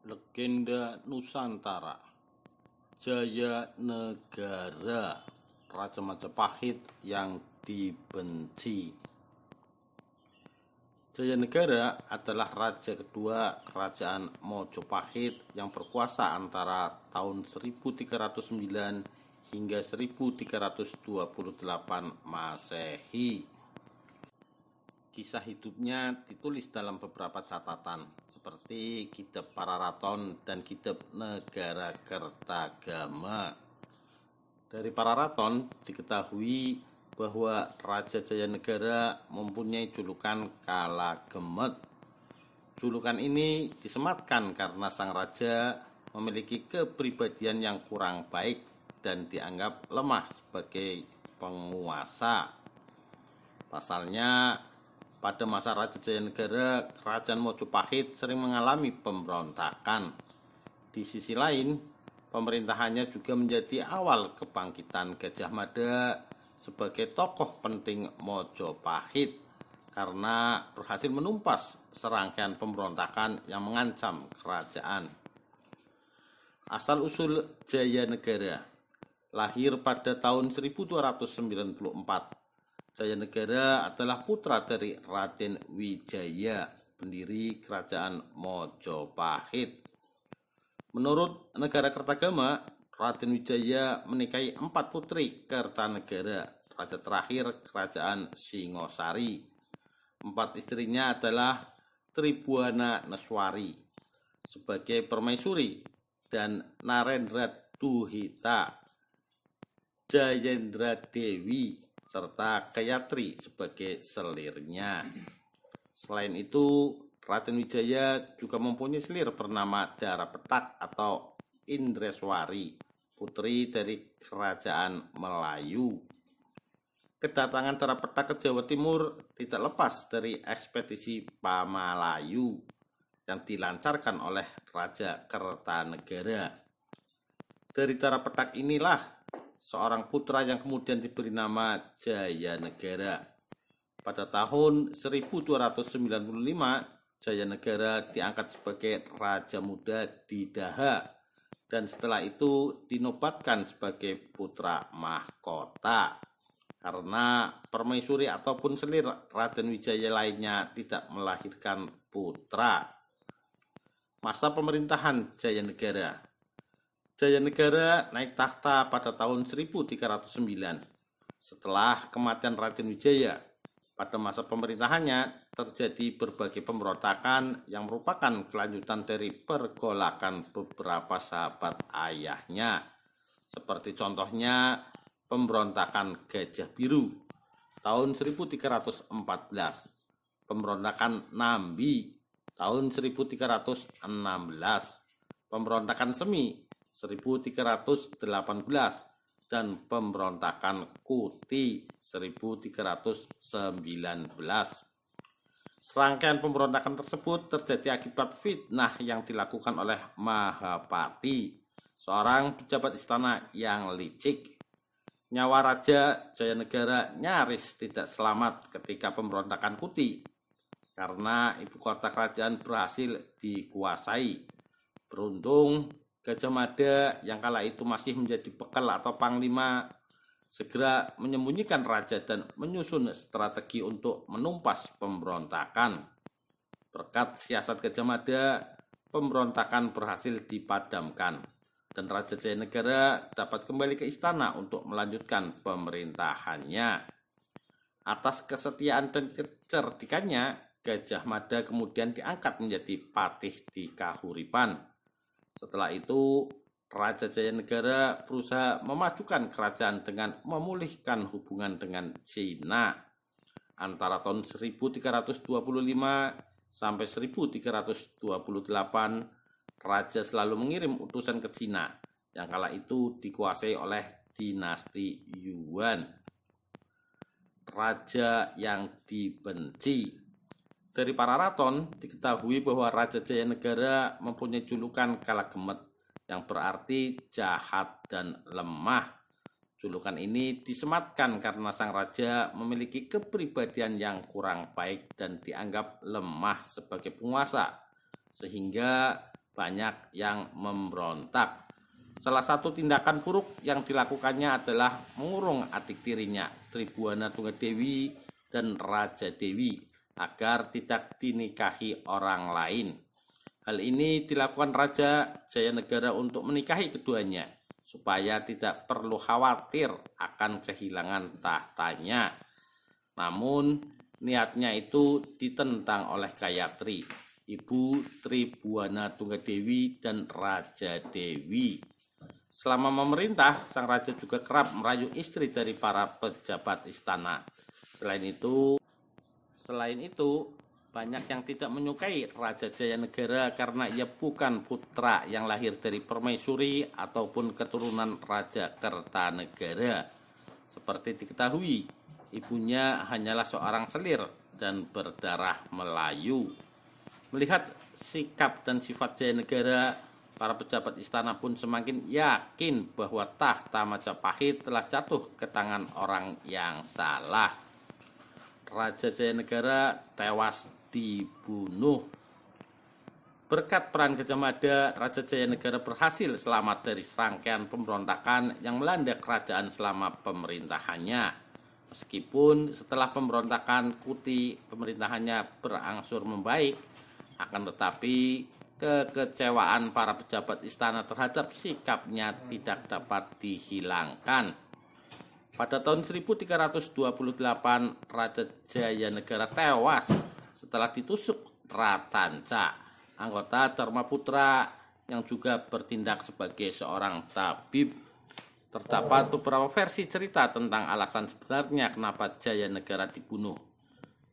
Legenda Nusantara, Jaya Negara, Raja Majapahit yang dibenci. Jaya Negara adalah raja kedua kerajaan Mojopahit yang berkuasa antara tahun 1309 hingga 1328 Masehi. Kisah hidupnya ditulis dalam beberapa catatan seperti Kitab Pararaton dan Kitab Negara Kertagama. Dari Pararaton diketahui bahwa Raja Jaya Negara mempunyai julukan Kala Gemet. Julukan ini disematkan karena sang raja memiliki kepribadian yang kurang baik dan dianggap lemah sebagai penguasa. Pasalnya, pada masa Raja Jaya Negara, Kerajaan Mojopahit sering mengalami pemberontakan. Di sisi lain, pemerintahannya juga menjadi awal kebangkitan Gajah Mada sebagai tokoh penting Mojopahit karena berhasil menumpas serangkaian pemberontakan yang mengancam kerajaan. Asal-usul Jaya Negara lahir pada tahun 1294. Jaya Negara adalah putra dari Raden Wijaya, pendiri Kerajaan Mojopahit. Menurut Negara Kertagama, Raden Wijaya menikahi 4 putri Kertanegara, raja terakhir Kerajaan Singosari. 4 istrinya adalah Tribhuwana Neswari sebagai permaisuri dan Narendra Duhita, Jayendra Dewi, serta Gayatri sebagai selirnya. Selain itu, Raden Wijaya juga mempunyai selir bernama Dara Petak atau Indreswari, putri dari Kerajaan Melayu. Kedatangan Dara Petak ke Jawa Timur tidak lepas dari ekspedisi Pamalayu yang dilancarkan oleh Raja Kertanegara. Dari Dara Petak inilah seorang putra yang kemudian diberi nama Jaya Negara. Pada tahun 1295, Jaya Negara diangkat sebagai Raja Muda di Daha dan setelah itu dinobatkan sebagai putra mahkota karena permaisuri ataupun selir Raden Wijaya lainnya tidak melahirkan putra. Masa pemerintahan Jaya Negara. Jaya Negara naik tahta pada tahun 1309 setelah kematian Raden Wijaya. Pada masa pemerintahannya terjadi berbagai pemberontakan yang merupakan kelanjutan dari pergolakan beberapa sahabat ayahnya, seperti contohnya pemberontakan Gajah Biru tahun 1314, pemberontakan Nambi tahun 1316, pemberontakan Semi 1318 dan pemberontakan Kuti 1319. Serangkaian pemberontakan tersebut terjadi akibat fitnah yang dilakukan oleh Mahapati, seorang pejabat istana yang licik. Nyawa Raja Jaya Negara nyaris tidak selamat ketika pemberontakan Kuti karena ibu kota kerajaan berhasil dikuasai. Beruntung Gajah Mada yang kala itu masih menjadi bekal atau panglima segera menyembunyikan raja dan menyusun strategi untuk menumpas pemberontakan. Berkat siasat Gajah Mada, pemberontakan berhasil dipadamkan dan Raja Jaya Negara dapat kembali ke istana untuk melanjutkan pemerintahannya. Atas kesetiaan dan kecerdikannya, Gajah Mada kemudian diangkat menjadi patih di Kahuripan. Setelah itu, Raja Jaya Negara berusaha memajukan kerajaan dengan memulihkan hubungan dengan Cina. Antara tahun 1325 sampai 1328, Raja selalu mengirim utusan ke Cina yang kala itu dikuasai oleh dinasti Yuan. Raja yang dibenci. Dari Pararaton diketahui bahwa Raja Jaya Negara mempunyai julukan Kala Gemet yang berarti jahat dan lemah. Julukan ini disematkan karena sang raja memiliki kepribadian yang kurang baik dan dianggap lemah sebagai penguasa, sehingga banyak yang memberontak. Salah satu tindakan buruk yang dilakukannya adalah mengurung adik tirinya, Tribhuwana Tunggadewi dan Raja Dewi, agar tidak dinikahi orang lain. Hal ini dilakukan Raja Jayanegara untuk menikahi keduanya, supaya tidak perlu khawatir akan kehilangan tahtanya. Namun, niatnya itu ditentang oleh Gayatri, ibu Tribhuwana Tunggadewi dan Raja Dewi. Selama memerintah, sang raja juga kerap merayu istri dari para pejabat istana. Selain itu, banyak yang tidak menyukai Raja Jayanegara karena ia bukan putra yang lahir dari permaisuri ataupun keturunan Raja Kertanegara. Seperti diketahui, ibunya hanyalah seorang selir dan berdarah Melayu. Melihat sikap dan sifat Jayanegara, para pejabat istana pun semakin yakin bahwa tahta Majapahit telah jatuh ke tangan orang yang salah. Raja Jayanegara tewas dibunuh. Berkat peran Gajah Mada, Raja Jayanegara berhasil selamat dari serangkaian pemberontakan yang melanda kerajaan selama pemerintahannya. Meskipun setelah pemberontakan Kuti pemerintahannya berangsur membaik, akan tetapi kekecewaan para pejabat istana terhadap sikapnya tidak dapat dihilangkan. Pada tahun 1328, Raja Jayanegara tewas setelah ditusuk Ratanca, anggota Dharmaputra yang juga bertindak sebagai seorang tabib. Terdapat beberapa versi cerita tentang alasan sebenarnya kenapa Jayanegara dibunuh.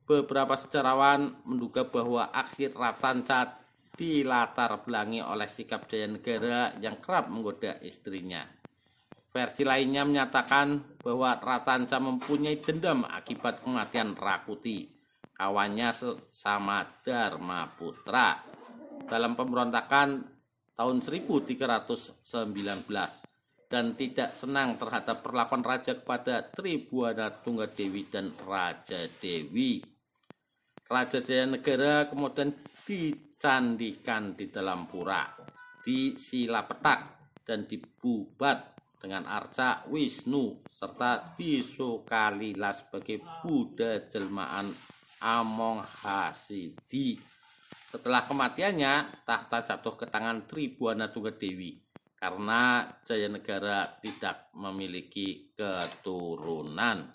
Beberapa sejarawan menduga bahwa aksi Ratanca dilatar belakangi oleh sikap Jayanegara yang kerap menggoda istrinya. Versi lainnya menyatakan bahwa Ratanca mempunyai dendam akibat kematian Rakuti, kawannya sesama Dharmaputra, dalam pemberontakan tahun 1319, dan tidak senang terhadap perlakuan raja kepada Tribhuwana Tunggadewi dan Raja Dewi. Raja Jayanegara kemudian dicandikan di dalam pura, di Silapetak, dan dibubat dengan arca Wisnu, serta disukalila sebagai Buddha jelmaan Amonghasidi. Setelah kematiannya, tahta jatuh ke tangan Tribhuwana Tunggadewi karena Jayanegara tidak memiliki keturunan.